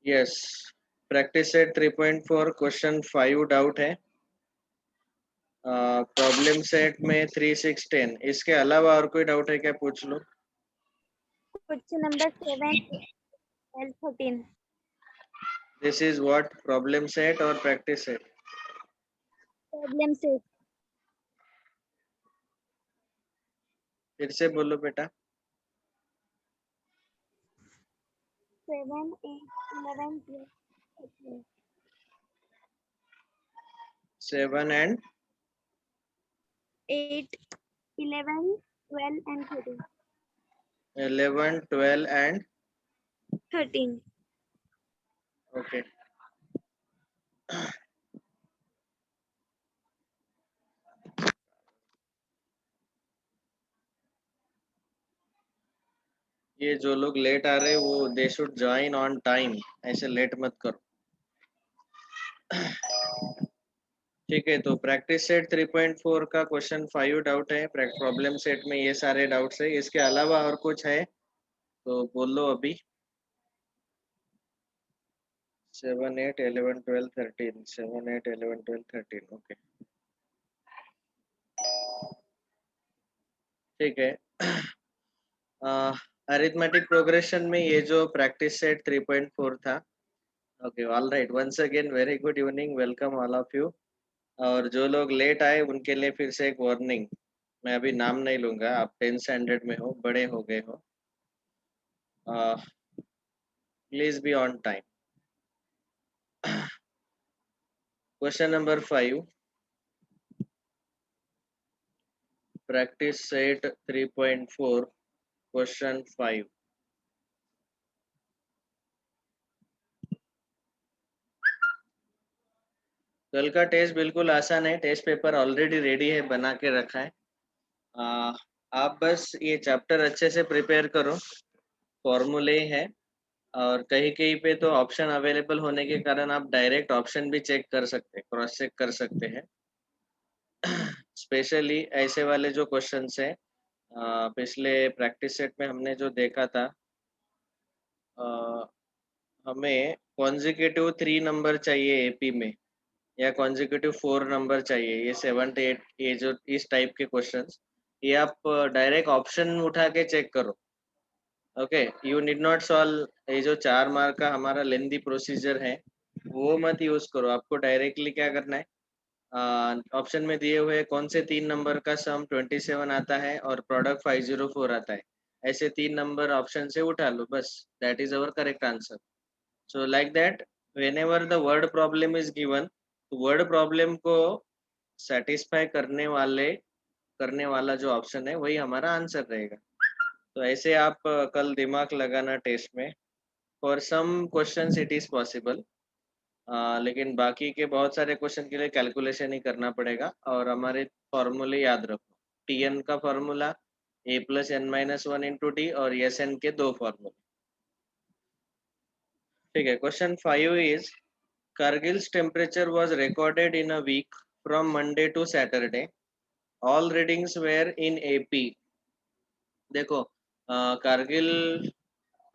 Yes, practice set 3.4 question 5 doubt है। Problem set में 3, 6, 10 इसके अलावा और कोई डाउट है क्या, पूछ लो। Question number 7, 12, 13। This is what, problem set और प्रैक्टिस सेट? Problem set. फिर से बोलो बेटा। 7, 8, 11, 12, 13। 7 and 8, 11, 12 and 13. 11, 12 and 13. ओके। ये जो लोग लेट आ रहे हैं वो they should join on time, ऐसे लेट मत करो। ठीक है, तो प्रैक्टिस सेट 3.4 का क्वेश्चन 5 डाउट है। प्रॉब्लम सेट में ये सारे डाउट्स है। इसके अलावा और कुछ है तो बोल लो अभी। 7, 8, 11, 12, 13, 7, 8, 11, 12, 13। ओके, ठीक है। अरिथमेटिक प्रोग्रेशन में ये जो प्रैक्टिस सेट 3.4 था। Okay, all right, once again very good evening, welcome all of you. और जो लोग लेट आए उनके लिए फिर से एक वार्निंग। मैं अभी नाम नहीं लूंगा, आप 10 स्टैंडर्ड में हो, बड़े हो गए हो, please be on time. Question number 5, practice set 3.4 question 5। कल का टेस्ट बिल्कुल आसान है, टेस्ट पेपर ऑलरेडी रेडी है, बना के रखा है। आप बस ये चैप्टर अच्छे से प्रिपेयर करो, फॉर्मूले हैं और कहीं कहीं पे तो ऑप्शन अवेलेबल होने के कारण आप डायरेक्ट ऑप्शन भी चेक कर सकते हैं, क्रॉस चेक कर सकते हैं। स्पेशली ऐसे वाले जो क्वेश्चंस हैं, पिछले प्रैक्टिस सेट में हमने जो देखा था, हमें कॉन्जिक्यूटिव 3 नंबर चाहिए एपी में, या कॉन्जिक्यूटिव 4 नंबर चाहिए, ये 7 8, ये जो इस टाइप के क्वेश्चंस, ये आप डायरेक्ट ऑप्शन उठा के चेक करो। Okay, you need not solve ये जो 4 मार्क का हमारा लेंदी प्रोसीजर है, वो मत यूज करो। आपको डायरेक्टली क्या करना है, ऑप्शन में दिए हुए कौन से 3 नंबर का सम 27 आता है और प्रोडक्ट 504 आता है, ऐसे 3 नंबर ऑप्शन से उठा लो, बस। That is our correct answer. So like that, whenever the word problem is given, word problem को सेटिस्फाई करने वाला जो ऑप्शन है वही हमारा आंसर रहेगा। तो ऐसे आप कल दिमाग लगाना टेस्ट में। For some questions it is possible, लेकिन बाकी के बहुत सारे क्वेश्चन के लिए कैलकुलेशन ही करना पड़ेगा। और हमारे फॉर्मूले याद रखो, टी एन का फॉर्मूला a+n-1 इंटू डी, और एस एन के 2 फॉर्मूले। ठीक है, question 5 is Kargil's temperature was recorded in a week from Monday to Saturday. All readings were in AP. देखो, कारगिल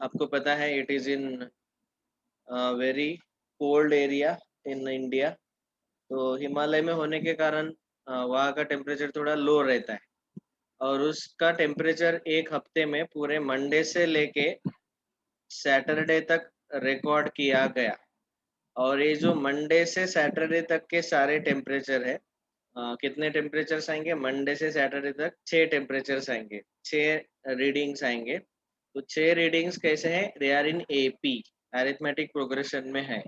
आपको पता है it is in very cold area in India. तो हिमालय में होने के कारण वहाँ का टेम्परेचर थोड़ा लो रहता है, और उसका टेम्परेचर एक हफ्ते में पूरे मंडे से लेके सैटरडे तक रिकॉर्ड किया गया। और ये जो मंडे से सैटरडे तक के सारे टेम्परेचर है, कितने टेम्परेचर्स आएंगे मंडे से सैटरडे तक, 6 टेम्परेचर्स आएंगे, 6 रीडिंग्स आएंगे। तो 6 रीडिंग्स कैसे हैं, they are in AP, arithmetic progression में है।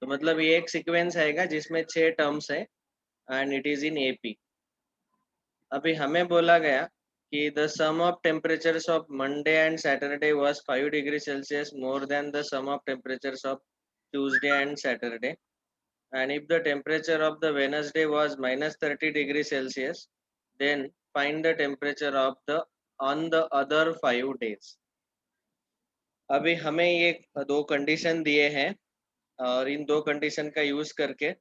तो मतलब ये एक सीक्वेंस आएगा जिसमें 6 टर्म्स है and it is in AP. अभी हमें बोला गया कि the sum of temperatures of Monday and Saturday was 5 degree Celsius more than the sum of temperatures of Tuesday and Saturday, and if the temperature of the Wednesday was -30 degrees Celsius, then find the temperature of the on the other 5 days. अभी हमें ये 2 condition दिए हैं, और इन 2 condition का use करके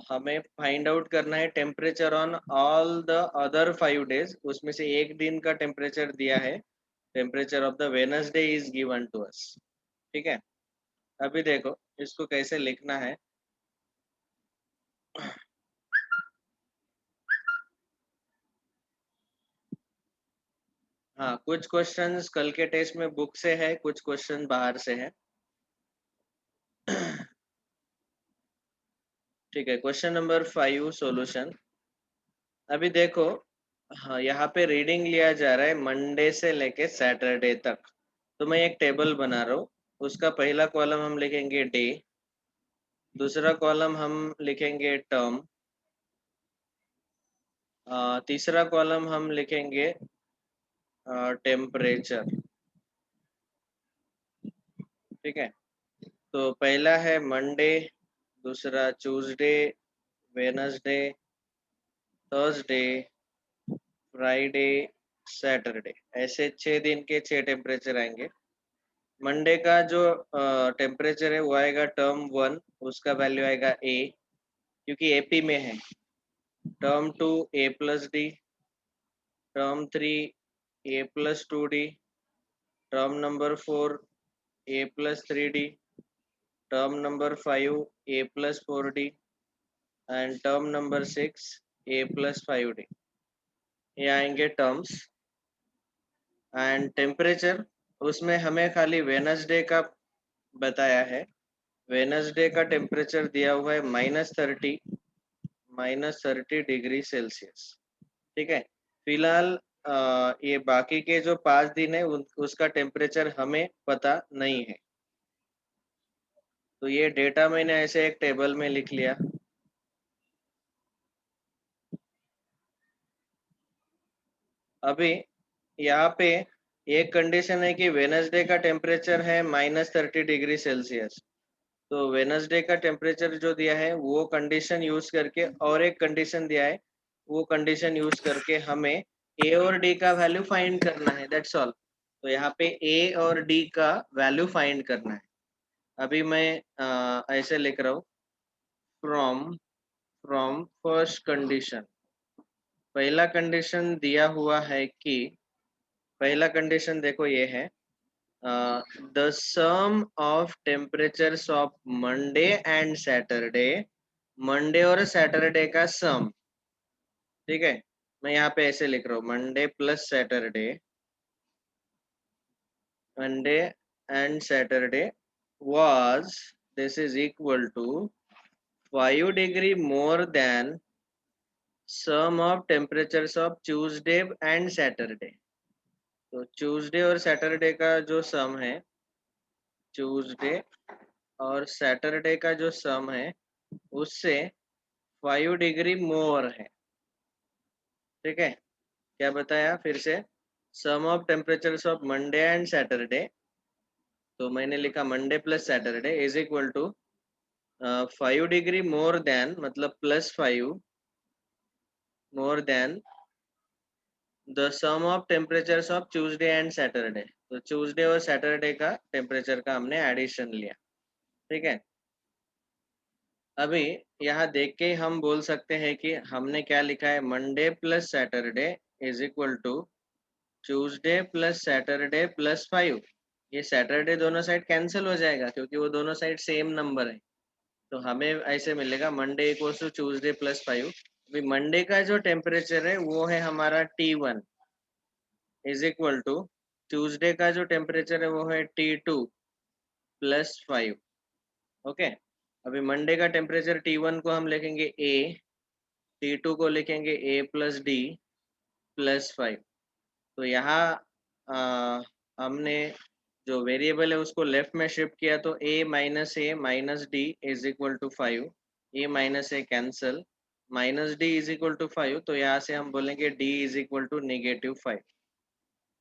हमें find out करना है temperature on all the other 5 days. उसमें से एक दिन का टेम्परेचर दिया है, temperature of the Wednesday is given to us. ठीक है, अभी देखो इसको कैसे लिखना है। हाँ, कुछ क्वेश्चंस कल के टेस्ट में बुक से है, कुछ क्वेश्चन बाहर से है। ठीक है, क्वेश्चन नंबर 5 सॉल्यूशन। अभी देखो, हाँ यहाँ पे रीडिंग लिया जा रहा है मंडे से लेके सैटरडे तक। तो मैं एक टेबल बना रहा हूँ। उसका पहला कॉलम हम लिखेंगे डे, दूसरा कॉलम हम लिखेंगे टर्म, तीसरा कॉलम हम लिखेंगे टेम्परेचर। ठीक है, तो पहला है मंडे, दूसरा Tuesday, Wednesday, Thursday, Friday, Saturday. ऐसे 6 दिन के 6 टेम्परेचर आएंगे। मंडे का जो टेम्परेचर है वो आएगा टर्म 1, उसका वैल्यू आएगा ए, क्योंकि एपी में है। Term 2 A+D, term 3 A+2D, term number 4 A+3D, term number 5 A+4D and term number 6 A+5D। ये आएंगे टर्म्स। एंड टेम्परेचर, उसमें हमें खाली वेनसडे का बताया है। वेनसडे का टेम्परेचर दिया हुआ है -30 ठीक है। फिलहाल ये बाकी के जो 5 दिन है उसका टेम्परेचर हमें पता नहीं है। तो ये डेटा मैंने ऐसे एक टेबल में लिख लिया। अभी यहाँ पे एक कंडीशन है कि वेनसडे का टेम्परेचर है -30 डिग्री सेल्सियस। तो वेनसडे का टेम्परेचर जो दिया है वो कंडीशन यूज करके, और एक कंडीशन दिया है वो कंडीशन यूज करके हमें ए और डी का वैल्यू फाइंड करना है, दैट्स ऑल। तो यहाँ पे ए और डी का वैल्यू फाइंड करना है। अभी मैं ऐसे लिख रहा हूँ, फ्रॉम फ्रॉम फर्स्ट कंडीशन। पहला कंडीशन दिया हुआ है कि, पहला कंडीशन देखो ये है, the sum of temperatures of Monday and Saturday, Monday और सैटरडे का सम। ठीक है, मैं यहाँ पे ऐसे लिख रहा हूँ, Monday plus Saturday, Monday and Saturday was, this is equal to 5 degree more than sum of temperatures of Tuesday and Saturday। तो ट्यूसडे और सैटरडे का जो सम है, ट्यूसडे और सैटरडे का जो सम है उससे 5 डिग्री मोर है। ठीक है, क्या बताया फिर से, sum of temperatures of Monday and Saturday. तो मैंने लिखा Monday plus Saturday is equal to 5 degree more than, मतलब +5 more than the sum of temperatures of Tuesday and Saturday. तो ट्यूसडे और सैटरडे का टेम्परेचर का हमने एडिशन लिया। ठीक है, अभी यहाँ देख के हम बोल सकते हैं कि हमने क्या लिखा है, Monday plus Saturday is equal to Tuesday plus Saturday +5। ये सैटरडे दोनों साइड कैंसिल हो जाएगा क्योंकि वो दोनों साइड सेम नंबर है। तो हमें ऐसे मिलेगा मंडे इक्वल्स टू ट्यूसडे +5। अभी मंडे का जो टेम्परेचर है वो है हमारा T1 is equal to, Tuesday का जो टेम्परेचर है वो है T2 +5। ओके, अभी मंडे का टेम्परेचर T1 को हम लिखेंगे A, T2 को लिखेंगे A+D+5। तो यहाँ हमने जो वेरिएबल है उसको लेफ्ट में शिफ्ट किया, तो A-A-D is equal to 5, A-A cancel, -D is equal to 5, तो यहाँ से हम बोलेंगे D इज इक्वल टू -5।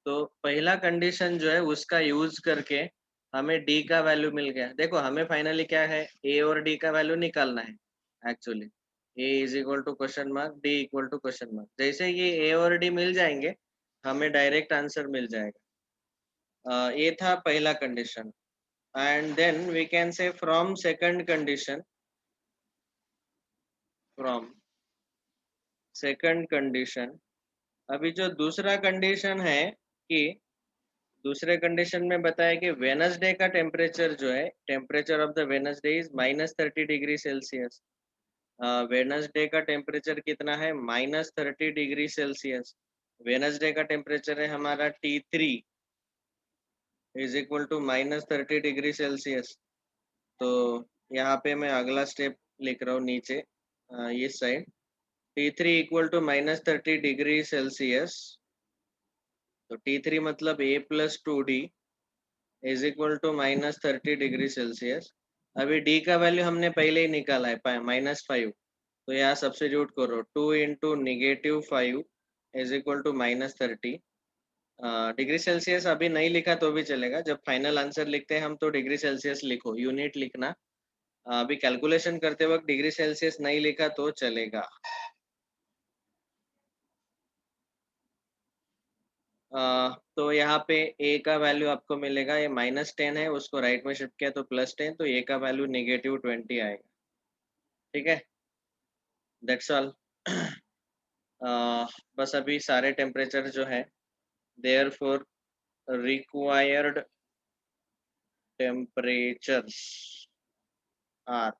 तो पहला कंडीशन जो है उसका यूज करके हमें डी का वैल्यू मिल गया। देखो हमें फाइनली क्या है, ए और डी का वैल्यू निकालना है actually. A is equal to question mark, D equal to question mark. जैसे ये ए और डी मिल जाएंगे हमें डायरेक्ट आंसर मिल जाएगा। ये था पहला condition. And then we can say from second condition, from second condition. अभी जो दूसरा कंडीशन है कि दूसरे कंडीशन में बताया कि वेनसडे का टेम्परेचर जो है, temperature of the Wednesday is -30 degree Celsius. Wednesday का टेम्परेचर कितना है? -30 डिग्री सेल्सियस। वेनसडे का टेम्परेचर है हमारा T3 is equal to -30 degree Celsius. तो यहाँ पे मैं अगला स्टेप लिख रहा हूँ नीचे, इस side. T3 equal to -30 degree Celsius. तो T3 मतलब A+2D is equal to -30 degree Celsius. अभी D का वैल्यू हमने पहले ही निकाला है, -5। तो यहाँ सब्स्टिट्यूट करो, 2 into -5 is equal to -30 degree Celsius. अभी नहीं लिखा तो भी चलेगा, जब फाइनल आंसर लिखते हैं हम तो डिग्री सेल्सियस लिखो, यूनिट लिखना। अभी कैलकुलेशन करते वक्त डिग्री सेल्सियस नहीं लिखा तो चलेगा। तो यहाँ पे A का वैल्यू आपको मिलेगा, ये -10 है, उसको राइट में शिफ्ट किया तो +10, तो A का वैल्यू -20 आएगा। ठीक है, दैट्स ऑल। बस अभी सारे टेम्परेचर जो है, therefore required temperatures are,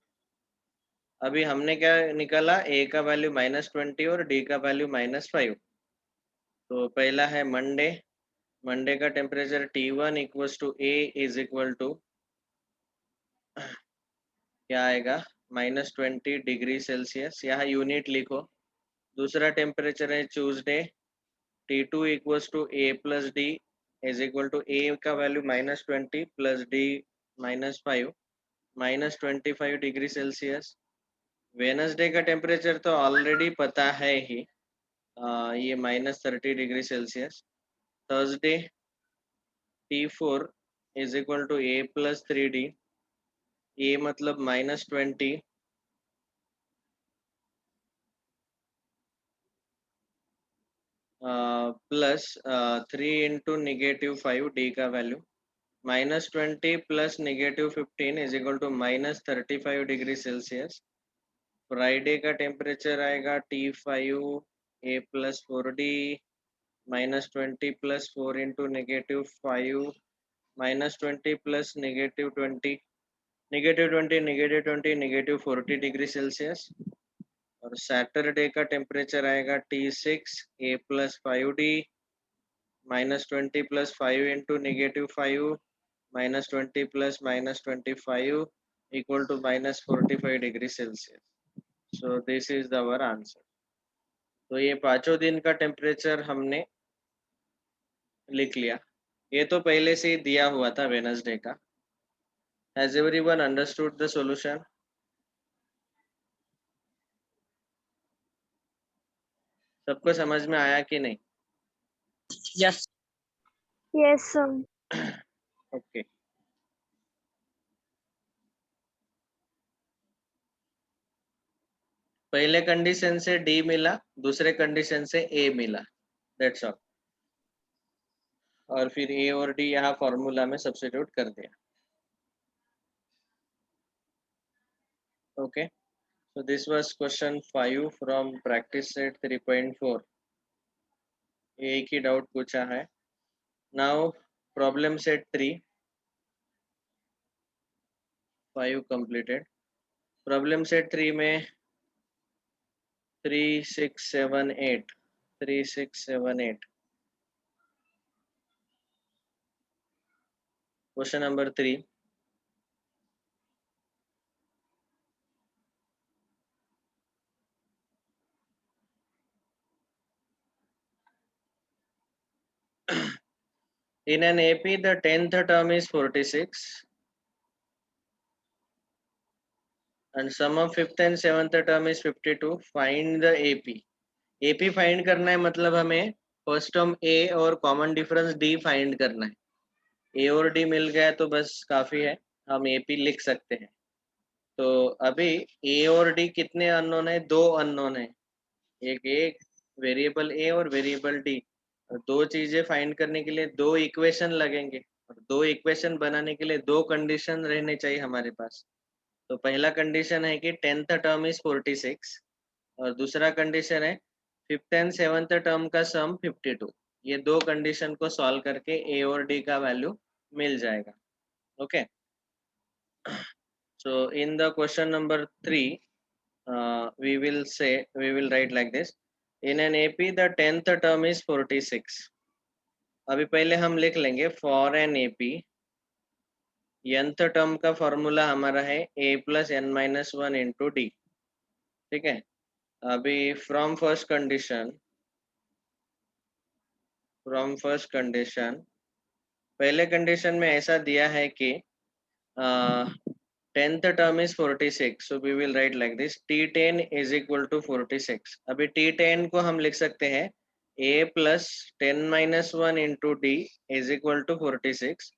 अभी हमने क्या निकाला? A का वैल्यू -20 और D का वैल्यू -5। तो पहला है मंडे, मंडे का temperature T1 equals to A is equal to क्या आएगा? -20 डिग्री सेल्सियस, यहाँ यूनिट लिखो। दूसरा टेम्परेचर है Tuesday, T2 equals to A+D is equal to A का value -20 plus D -5, -25 degree Celsius. Wednesday का टेम्परेचर तो ऑलरेडी पता है ही, ये -30 degree Celsius. Thursday T4 is equal to A+3D, A मतलब -20 प्लस 3 इंटू -5 D का value, -20 plus -15 is equal to -35 degree Celsius. Friday का टेम्परेचर आएगा T5 A+4D, -20 plus 4 into -5 -20 plus -20, -20, -20, -40 degree Celsius. और सैटरडे का टेम्परेचर आएगा T6 A+5D, -20 plus 5 into -5 -20 plus -25 equal to -45 degree Celsius. So this is our answer. तो ये पांचों दिन का टेम्परेचर हमने लिख लिया। ये तो पहले से ही दिया हुआ था वेनसडे का। Has everyone understood the solution? सबको समझ में आया कि नहीं? Yes. Yes, sir. ओके। पहले कंडीशन से डी मिला, दूसरे कंडीशन से ए मिला, दैट्स ऑल। और फिर ए और डी यहाँ फॉर्मूला में सब्स्टिट्यूट कर दिया। Okay, so this was question 5 from practice set 3.4। एक ही डाउट पूछा है। Now problem set 3, 5 completed। Problem set 3 में 3, 6, 7, 8, 3, 6, 7, 8। Question number 3, in an AP the 10th term is 46 and sum of 5th and 7th term is 52। find the AP। AP find करना है, मतलब हमें first term A और common difference D find करना है। A और D मिल गया तो बस काफी है, हम AP लिख सकते हैं। तो अभी A और D कितने अननोन है? 2 अननोन है, एक वेरिएबल A और वेरिएबल D। और दो चीजें फाइंड करने के लिए 2 इक्वेशन लगेंगे, और 2 इक्वेशन बनाने के लिए 2 कंडीशन रहने चाहिए हमारे पास। तो पहला कंडीशन है कि 10th टर्म इज 46 और दूसरा कंडीशन है 5th एंड 7th टर्म का सम 52। ये दो कंडीशन को सॉल्व करके ए और डी का वैल्यू मिल जाएगा. Okay. So in the question number 3, we will write like this. In an AP, the 10th term is 46. अभी पहले हम लिख लेंगे for an AP, nth term का फॉर्मूला हमारा है a plus n minus 1 into d. ठीक है. अभी from first condition, पहले कंडीशन में ऐसा दिया है कि 10th term is 46, so we will write like this. T10 is equal to 46. अभी T10 को हम लिख सकते हैं a plus 10 minus 1 into d is equal to 46.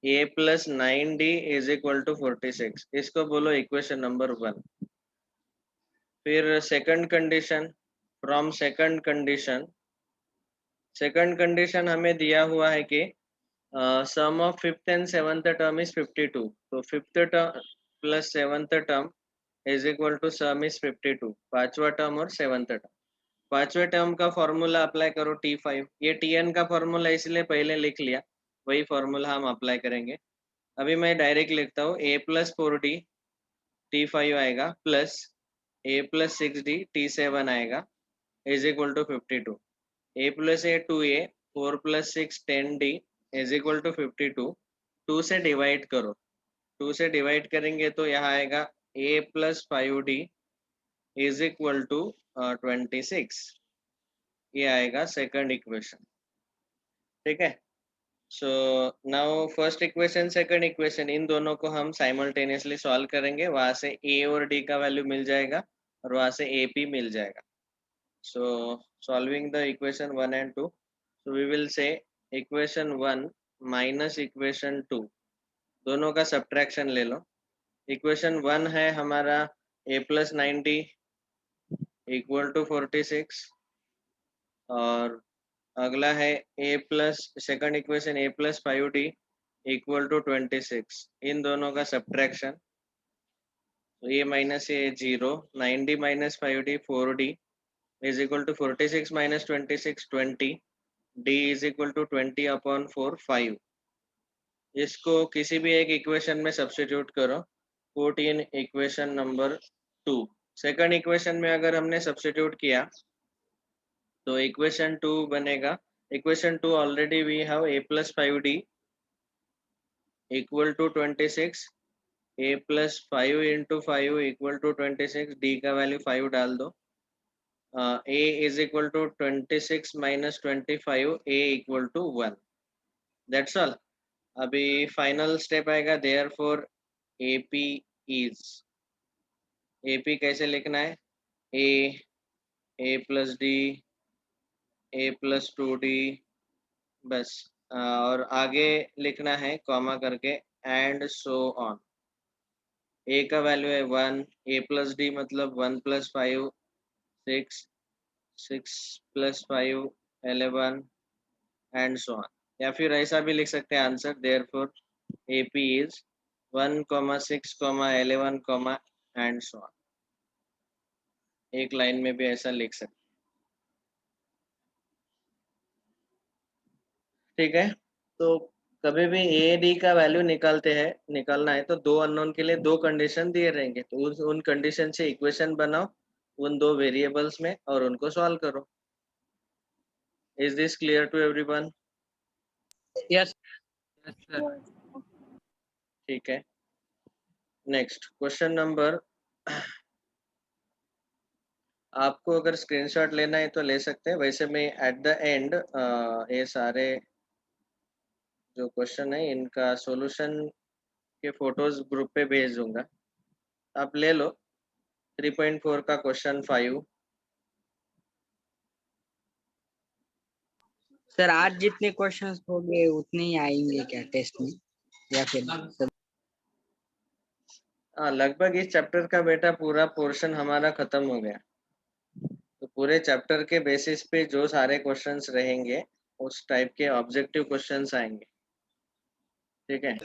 a plus 9d is equal to 46. इसको बोलो इक्वेशन नंबर 1. फिर second condition, from second condition हमें दिया हुआ है कि sum of fifth and seventh term is 52. So fifth term plus seventh term is equal to sum is 52. पांचवा term और सेवंथ टर्म. पांचवे टर्म का फॉर्मूला अप्लाई करो T5. ये Tn का फॉर्मूला इसलिए पहले लिख लिया, वही फॉर्मूला हम अप्लाई करेंगे. अभी मैं डायरेक्ट लिखता हूँ a plus 4d T5 आएगा plus a plus 6d T7 आएगा is equal to 52. a plus a 2a 4 plus 6 10d is equal to 52. 2 से डिवाइड करो, 2 से डिवाइड करेंगे तो यहाँ आएगा a plus 5d is equal to 26. ये आएगा सेकंड इक्वेशन. ठीक है. So now first equation second equation in दोनों को हम साइमल्टेनियसली सॉल्व करेंगे. वहां से a और d का वैल्यू मिल जाएगा और वहां से AP मिल जाएगा. सो solving the equation 1 and 2, so we will say equation 1 minus equation 2, दोनों का सब्ट्रैक्शन ले लो. इक्वेशन 1 है हमारा a plus 90 इक्वल टू 46 और अगला है a plus second equation a plus 5d equal to 26. इन दोनों का सब्ट्रैक्शन, तो a minus a 0, 90 minus 5d 4d is equal to 46 minus 26 20, d is equal to 20 upon 4 5. इसको किसी भी एक इक्वेशन में सब्स्टिट्यूट करो. 14 इक्वेशन नंबर 2. सेकंड इक्वेशन में अगर हमने सब्स्टिट्यूट किया तो इक्वेशन 2 बनेगा. Equation 2 already we have a plus 5d equal to 26. a plus 5 into 5 equal to 26. d का वैल्यू 5 डाल दो. a is equal to 26 minus 25, a equal to 1. That's all. अभी फाइनल स्टेप आएगा. therefore AP is, AP कैसे लिखना है, a plus d a plus 2d बस. और आगे लिखना है कॉमा करके एंड सो ऑन. a का वैल्यू है 1, a plus d मतलब 1 plus 5 6, 6 plus 5 11 and so on. या फिर ऐसा भी लिख सकते हैं answer. therefore AP is 1, 6, 11, and so on. एक लाइन में भी ऐसा लिख सकते. ठीक है. तो कभी भी ए डी का वैल्यू निकालना है तो दो अननोन के लिए दो कंडीशन दिए रहेंगे, तो उन कंडीशन से इक्वेशन बनाओ उन दो वेरिएबल्स में और उनको सॉल्व करो. Is this clear to everyone? Yes. ठीक है. नेक्स्ट क्वेश्चन नंबर, आपको अगर स्क्रीनशॉट लेना है तो ले सकते हैं. वैसे मैं एट द एंड ये सारे जो क्वेश्चन है इनका सॉल्यूशन के फोटोज ग्रुप पे भेज दूंगा, आप ले लो. 3.4 का क्वेश्चन 5. सर आज जितने क्वेश्चंस हो गए उतने ही आएंगे क्या टेस्ट में, या फिर सब? लगभग इस चैप्टर का बेटा पूरा पोर्शन हमारा खत्म हो गया. तो पूरे चैप्टर के बेसिस पे जो सारे क्वेश्चंस रहेंगे उस टाइप के ऑब्जेक्टिव क्वेश्चंस आएंगे. ठीक है.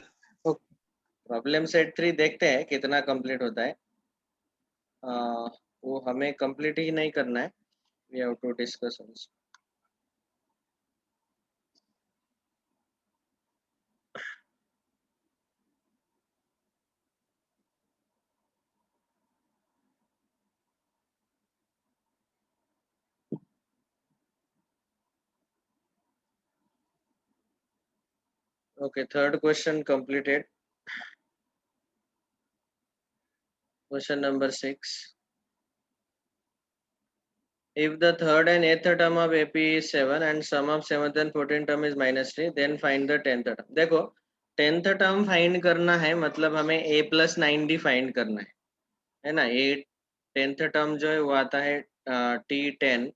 प्रॉब्लम सेट 3 देखते हैं कितना कंप्लीट होता है. वो हमें कंप्लीट ही नहीं करना है, we have to discuss. Okay, third question completed. Question number 6. If the third and eighth term of AP is 7 and sum of 7th and 14th term is -3, then find the 10th term. देखो 10th term find करना है, मतलब हमें a plus 9d find करना है ना. ये 10th term जो है वो आता है T10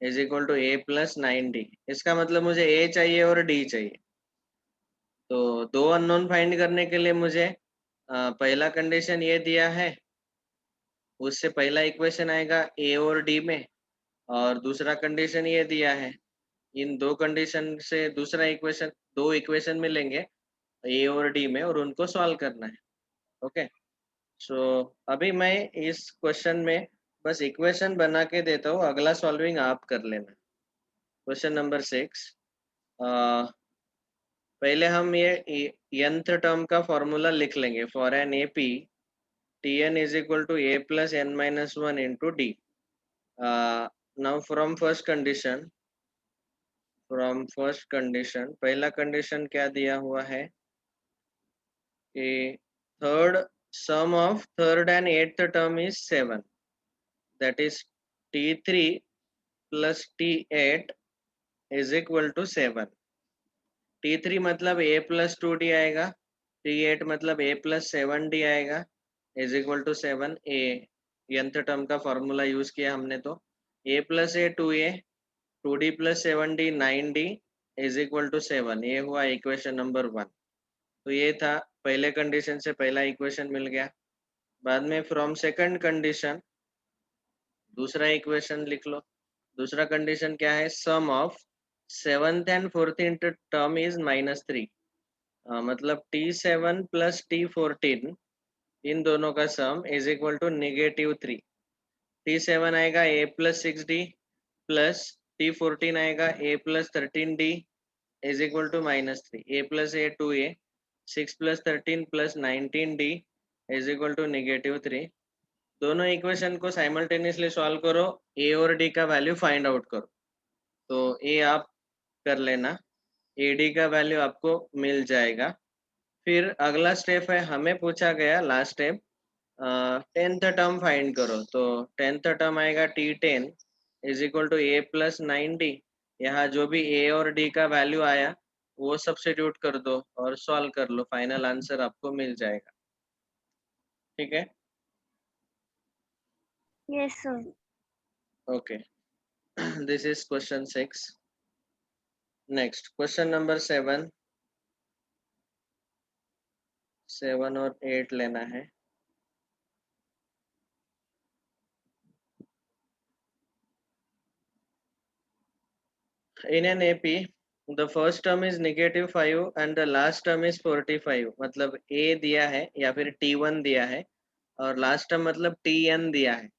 is equal to a plus 9d. इसका मतलब मुझे a चाहिए और d चाहिए. तो दो अननोन फाइंड करने के लिए मुझे पहला कंडीशन ये दिया है, उससे पहला इक्वेशन आएगा a और d में, और दूसरा कंडीशन ये दिया है. इन दो कंडीशन से दूसरा इक्वेशन, दो इक्वेशन मिलेंगे ए और डी में, और उनको सॉल्व करना है. ओके, सो अभी मैं इस क्वेश्चन में बस इक्वेशन बना के देता हूँ, अगला सॉल्विंग आप कर लेना. Question number 6. पहले हम ये nth टर्म का फॉर्मूला लिख लेंगे. For an A P Tn is equal to a plus n minus 1 into d. Now from first condition, पहला कंडीशन क्या दिया हुआ है कि third some of third and eighth term is 7, that is T3 plus T8 is equal to 7. T3 मतलब a plus 2d आएगा, T8 मतलब a plus 7d आएगा, is equal to 7. a nth term का फॉर्मूला यूज किया हमने, तो a plus a 2a, 2d plus 7d 9d is equal to 7. ये हुआ इक्वेशन नंबर 1. तो ये था पहले कंडीशन से पहला इक्वेशन मिल गया. बाद में फ्रॉम सेकंड कंडीशन दूसरा इक्वेशन लिख लो. दूसरा कंडीशन क्या है, sum of 7th and 14th term is -3. मतलब T7 प्लस T14 इन दोनों का सम इज इक्वल टू -3. T7 आएगा a plus 6d plus T14 आएगा a plus 13d is equal to -3. a plus a 2a, 6 plus 13 plus 19d is equal to -3. दोनों equation को simultaneously solve करो, a और d का value find out करो. तो a आप कर लेना, ad का वैल्यू आपको मिल जाएगा. फिर अगला स्टेप है, हमें पूछा गया last step 10th term find करो. तो 10th टर्म आएगा T10 is equal to a plus 9d. यहाँ जो भी a और d का वैल्यू आया वो सब्स्टिट्यूट कर दो और सॉल्व कर लो, फाइनल आंसर आपको मिल जाएगा. ठीक है, Yes, sir. Okay. This is question 6. Next question number 7 और 8 लेना है. In an AP, the first term is -5 and the last term is 45. मतलब a दिया है या फिर T1 दिया है और लास्ट टर्म मतलब Tn दिया है.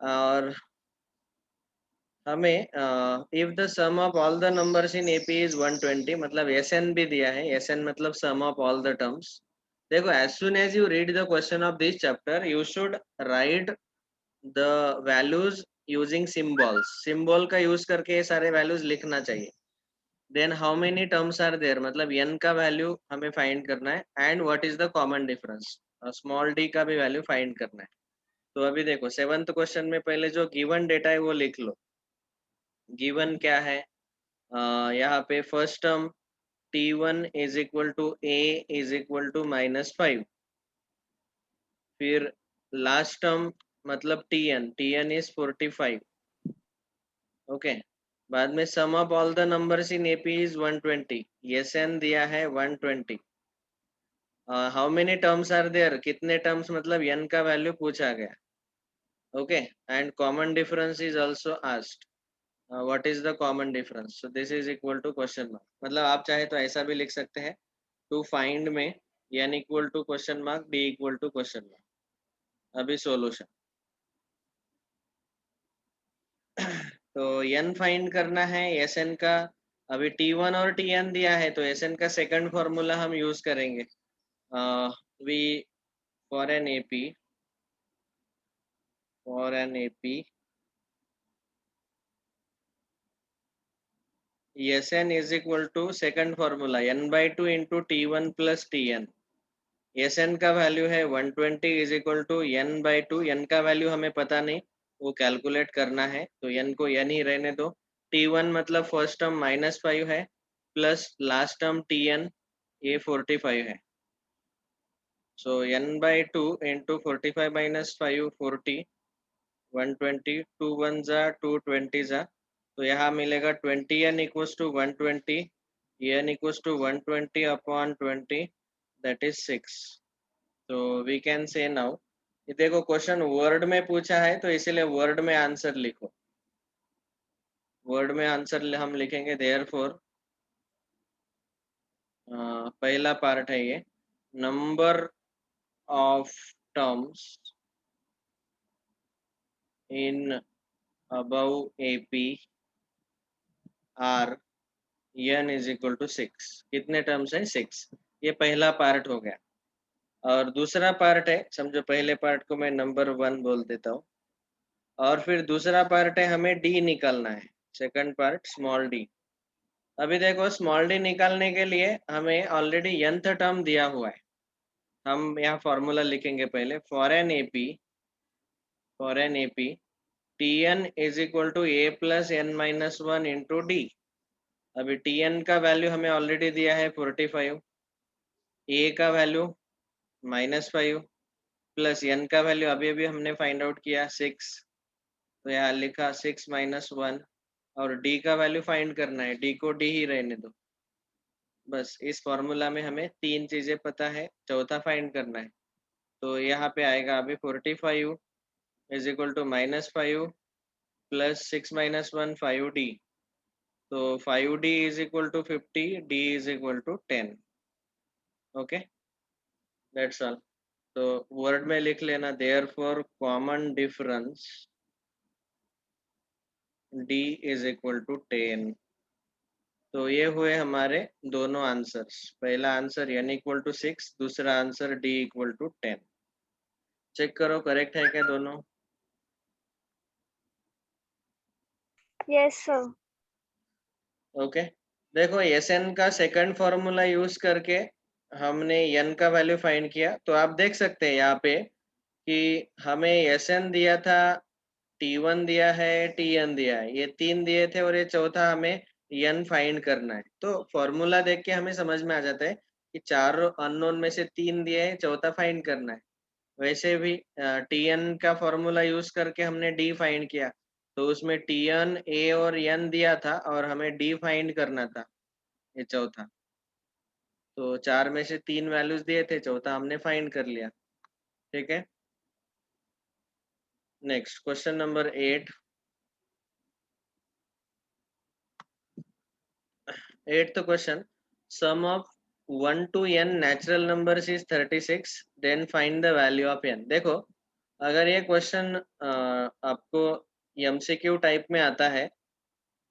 और हमें if the sum of all the numbers in AP is 120, मतलब Sn भी दिया है. Sn मतलब sum of all the terms. देखो, as soon as you read the question of this chapter, you should write the values using symbols. Symbol का use करके ये सारे वैल्यूज लिखना चाहिए. Then how many terms are there, मतलब n का value हमें फाइंड करना है, and what is the common difference. Small d का भी वैल्यू फाइंड करना है. तो अभी देखो 7th क्वेश्चन में पहले जो गिवन डेटा है वो लिख लो. गिवन क्या है, यहाँ पे first term T1 is equal to a is equal to -5. फिर लास्ट टर्म मतलब Tn इज 45. ओके, बाद में sum of all the numbers in AP is 120. Sn दिया है 120. How many terms are there, कितने टर्म्स, मतलब n का value पूछा गया. Okay, and common difference is also asked. What is the common difference. So this is equal to question mark. मतलब आप चाहे तो ऐसा भी लिख सकते हैं, टू फाइंड में n equal to question mark, d equal to question mark. अभी सॉल्यूशन. तो n फाइंड करना है Sn का. अभी T1 और Tn दिया है, तो Sn का सेकंड फॉर्मूला हम यूज करेंगे. we for an AP Sn is equal to second formula n/2 into T1 plus Tn. Sn का वैल्यू है 120 is equal to n/2. n का वैल्यू हमें पता नहीं, वो कैलकुलेट करना है, तो n को n ही रहने दो. T1 मतलब फर्स्ट टर्म -5 है, प्लस लास्ट टर्म Tn ये 45 है. So n/2 into 45 minus 5 40 120 2 1 जा 220 जा, तो यहाँ मिलेगा 20n equals to 120, n equals to 120 upon 20, that is 6. So we can say now, ये देखो क्वेश्चन वर्ड में पूछा है तो इसीलिए वर्ड में आंसर लिखो. वर्ड में आंसर हम लिखेंगे therefore पहला पार्ट है ये, number of terms in above AP are n is equal to 6. कितने टर्म्स है? 6. ये पहला पार्ट हो गया. और दूसरा पार्ट है, समझो पहले पार्ट को मैं नंबर 1 बोल देता हूँ, और फिर दूसरा पार्ट है हमें डी निकालना है. Second part small D. अभी देखो स्मॉल डी निकालने के लिए हमें ऑलरेडी nth टर्म दिया हुआ है. हम यहाँ फॉर्मूला लिखेंगे पहले. For an AP Tn is equal to a plus n minus 1 into d. अभी Tn का वैल्यू हमें ऑलरेडी दिया है 45, a का वैल्यू -5 प्लस n का वैल्यू अभी अभी हमने फाइंड आउट किया 6, तो यहाँ लिखा 6 minus 1, और d का वैल्यू फाइंड करना है, d को d ही रहने दो. बस इस फॉर्मूला में हमें तीन चीजें पता है, चौथा फाइंड करना है. तो यहाँ पे आएगा अभी 45 is equal to -5 plus 6 minus 1 5d. तो 5d is equal to 50, d is equal to 10. Okay, that's all. तो वर्ड में लिख लेना therefore common difference d is equal to 10. तो ये हुए हमारे दोनों आंसर्स. पहला आंसर n equal to 6, दूसरा answer d equal to 10. Check करो करेक्ट है क्या दोनों? Yes, sir. ओके, देखो Sn का सेकंड फॉर्मूला यूज करके हमने n का वैल्यू फाइंड किया. तो आप देख सकते हैं यहाँ पे कि हमें Sn दिया था, T1 दिया है, Tn दिया है, ये तीन दिए थे, और ये चौथा हमें n फाइंड करना है. तो फॉर्मूला देख के हमें समझ में आ जाता है कि चार अननोन में से तीन दिए हैं, चौथा फाइंड करना है. वैसे भी Tn का फॉर्मूला यूज करके हमने d फाइंड किया, तो उसमें Tn a और n दिया था और हमें d फाइंड करना था, ये चौथा. तो चार में से तीन वैल्यूज दिए थे, चौथा हमने फाइंड कर लिया. ठीक है, next question number 8. 8th question, sum of 1 to n natural numbers is 36, then find the value of n. देखो अगर ये क्वेश्चन आपको MCQ टाइप में आता है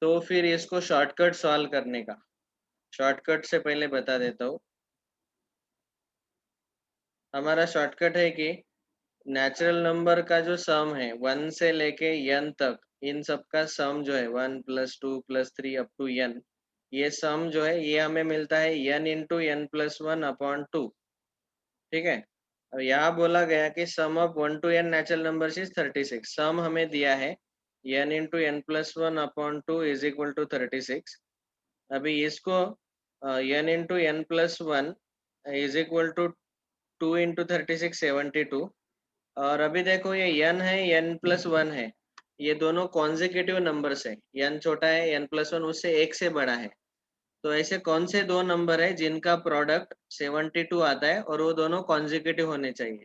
तो फिर इसको शॉर्टकट सॉल्व करने का, शॉर्टकट से पहले बता देता हूँ. हमारा शॉर्टकट है कि नेचुरल नंबर का जो सम है 1 से लेके n तक, इन सब का सम जो है 1 + 2 + 3 अप टू n, ये सम जो है ये हमें मिलता है n into n plus 1 upon 2. ठीक है, अब यहाँ बोला गया कि sum of 1 to n natural number is 36. Sum हमें दिया है n into n plus 1 upon 2 is equal to 36. अभी इसको n into n plus 1 is equal to 2 into 36 72. और अभी देखो ये n है, n प्लस 1 है, ये दोनों कॉन्जिक्यूटिव नंबर्स है. n छोटा है, n प्लस 1 उससे एक से बड़ा है. तो ऐसे कौन से दो नंबर है जिनका प्रोडक्ट 72 आता है और वो दोनों कॉन्जिक्यूटिव होने चाहिए?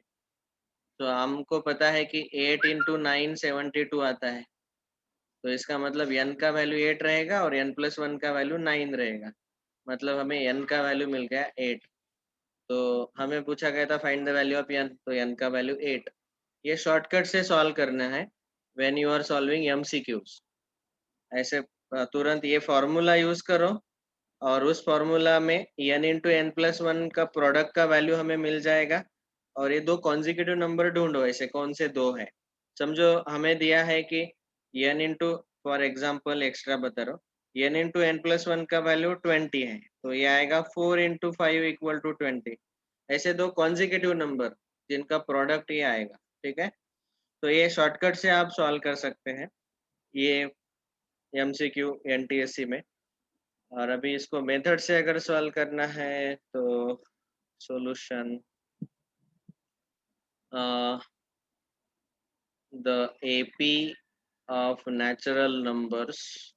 तो हमको पता है कि 8 इंटू 9 72 आता है, तो इसका मतलब n का वैल्यू 8 रहेगा और n प्लस 1 का वैल्यू 9 रहेगा. मतलब हमें n का वैल्यू मिल गया 8. तो हमें पूछा गया था find the value of n, तो n का वैल्यू 8. ये शॉर्टकट से सॉल्व करना है when you are solving MCQs. ऐसे तुरंत ये फॉर्मूला यूज करो और उस फॉर्मूला में n इंटू n प्लस 1 का प्रोडक्ट का वैल्यू हमें मिल जाएगा, और ये दो कॉन्जिक्यूटिव नंबर ढूंढो, ऐसे कौन से दो है. समझो हमें दिया है कि n into, for example extra बता रहा हूँ, n into n plus one का वैल्यू 20 है, तो ये आएगा 4 इंटू 5 इक्वल टू 20। ऐसे दो कॉन्जिक्यूटिव नंबर जिनका प्रोडक्ट ये आएगा, ठीक है। तो ये शॉर्टकट से आप सॉल्व कर सकते हैं ये एमसीक्यू एनटीएससी में। और अभी इसको मेथड से अगर सॉल्व करना है तो solution the AP of natural numbers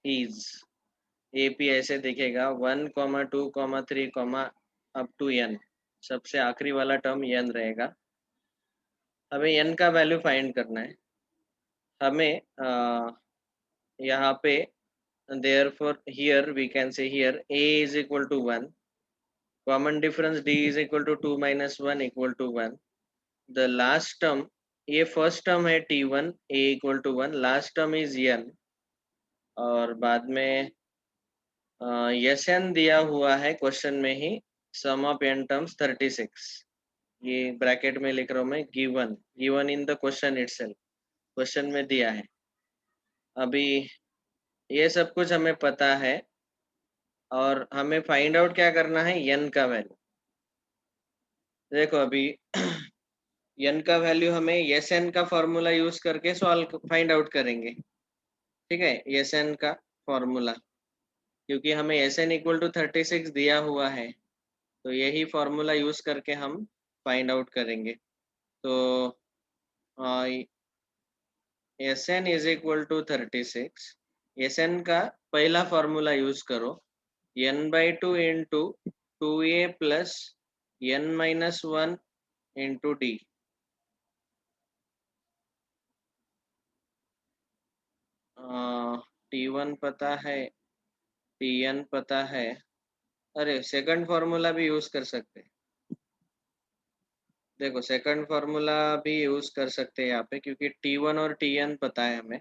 is, AP ऐसे दिखेगा 1, 2, 3, अप टू n, सबसे आखिरी वाला टर्म n रहेगा। हमें n का वैल्यू फाइंड करना है। हमें यहाँ पे therefore here we can say here a is equal to 1, common difference d is equal to 2 minus 1 equal to 1, the last term, ये फर्स्ट टर्म है t1 a equal to 1, last term is n, और बाद में yes N दिया हुआ है question में ही, सम of n terms 36, ये ब्रैकेट में लिख रहा हूँ मैं, given given in the question itself, question में दिया है। अभी ये सब कुछ हमें पता है और हमें फाइंड आउट क्या करना है, n का वैल्यू। देखो अभी n का वैल्यू हमें एस एन का फॉर्मूला यूज करके सॉल्व फाइंड आउट करेंगे, ठीक है। एस एन का फॉर्मूला, क्योंकि हमें एस एन इक्वल टू 36 दिया हुआ है, तो यही फॉर्मूला यूज करके हम फाइंड आउट करेंगे। तो S n is equal to 36, S n का पहला फॉर्मूला यूज करो, n/2 into 2a plus n-1 into D. T1 पता है, Tn पता है, अरे सेकंड फॉर्मूला भी यूज कर सकते हैं। देखो सेकंड फॉर्मूला भी यूज कर सकते हैं यहाँ पे, क्योंकि T1 और Tn पता है हमें।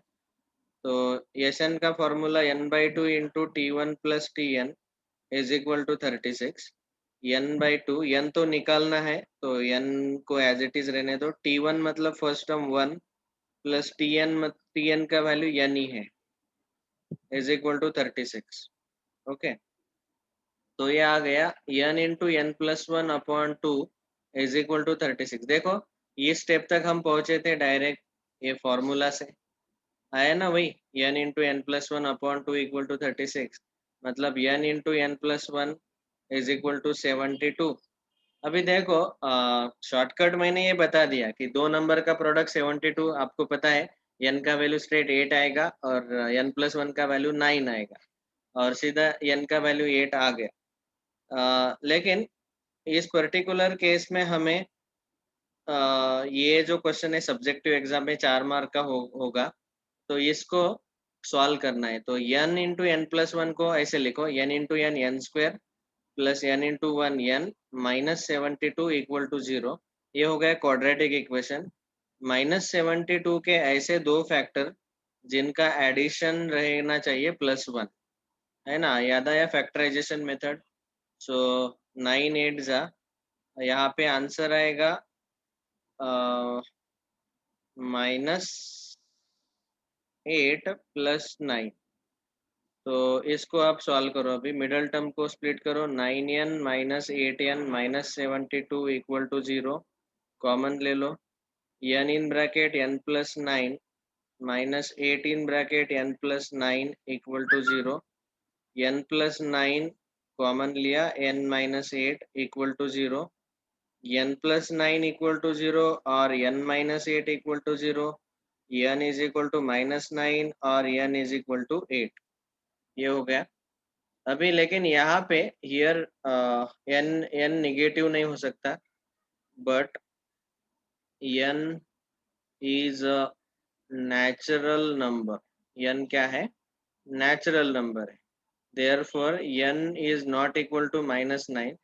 तो Sn का formula n/2 into T1 plus Tn is equal to 36, n/2, n तो निकालना है तो n को एज इट इज रहने दो, T1 मतलब फर्स्ट टर्म 1 प्लस Tn का वैल्यू n ही है, इज इक्वल टू 36, ओके। तो ये आ गया n into n plus 1 upon 2 is equal to 36। देखो ये स्टेप तक हम पहुंचे थे डायरेक्ट ये फॉर्मूला से, आया ना वही, n into n plus 1 upon 2 equal to 36, मतलब n into n plus 1 is equal to 72। अभी देखो शॉर्टकट मैंने ये बता दिया कि दो नंबर का प्रोडक्ट 72, आपको पता है n का वैल्यू स्ट्रेट 8 आएगा और n प्लस 1 का वैल्यू 9 आएगा, और सीधा n का वैल्यू 8 आ गया। लेकिन इस पर्टिकुलर केस में हमें ये जो क्वेश्चन है सब्जेक्टिव एग्जाम में 4 मार्क का होगा, तो इसको सॉल्व करना है। तो n इंटू एन प्लस 1 को ऐसे लिखो, n into n n square plus n into 1 n minus 72 equal to 0। ये हो गया क्वाड्रेटिक इक्वेशन। -72 के ऐसे दो फैक्टर जिनका एडिशन रहना चाहिए +1, है ना, याद आया फैक्टराइजेशन मेथड। सो 9 8 जा, यहाँ पे आंसर आएगा -8 प्लस 9। तो इसको आप सॉल्व करो, अभी मिडल टर्म को स्प्लिट करो, 9n minus 8n minus 72 equal to 0, common ले लो, n in bracket n plus 9 minus 8 in bracket n plus 9 equal to 0, n plus 9 common लिया, n minus 8 equal to 0, n plus 9 equal to 0 और n minus 8 equal to 0, n is equal to -9 और n is equal to 8। ये हो गया। अभी लेकिन यहाँ पे हियर n निगेटिव नहीं हो सकता, but n is a natural number. n क्या है, नेचुरल नंबर है। Therefore n is not equal to -9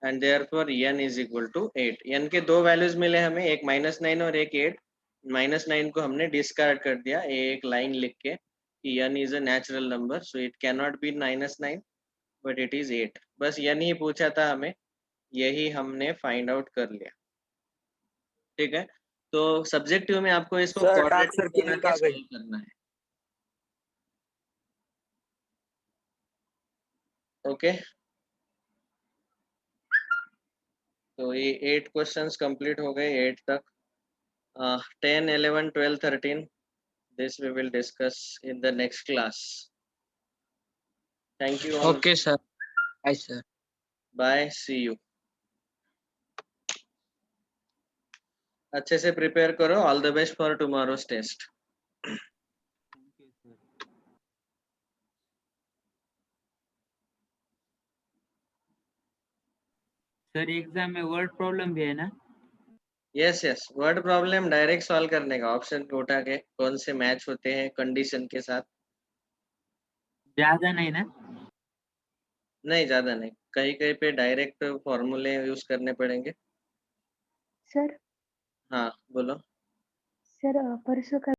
and therefore n is equal to 8। n के दो वैल्यूज मिले हमें, एक -9 और एक 8। -9 को हमने डिस्कार्ड कर दिया एक लाइन लिख के कि n is a natural number, so it can not be -9 but it is 8। बस n ही पूछा था हमें, यही हमने फाइंड आउट कर लिया, ठीक है। तो सब्जेक्टिव में आपको इसको सर डार्क क्वाड्रेटिक बना सर्किल के आ गई। सॉल्व करना है। ओके तो ये 8 क्वेश्चंस कंप्लीट हो गए 8 तक 10 11 12 13 this we will discuss in the next class. Thank you all. Okay, sir. Bye, sir. Bye, see you. अच्छे से प्रिपेयर करो. All the best for tomorrow's test. Sir exam में वर्ड प्रॉब्लम भी है ना? Yes yes word problem direct solve करने का option उठा के कौन से मैच होते हैं कंडीशन के साथ. ज्यादा नहीं ना? नहीं ज्यादा नहीं कहीं कहीं पे डायरेक्ट फॉर्मूले यूज करने पड़ेंगे. सर हाँ बोलो. सर परसों का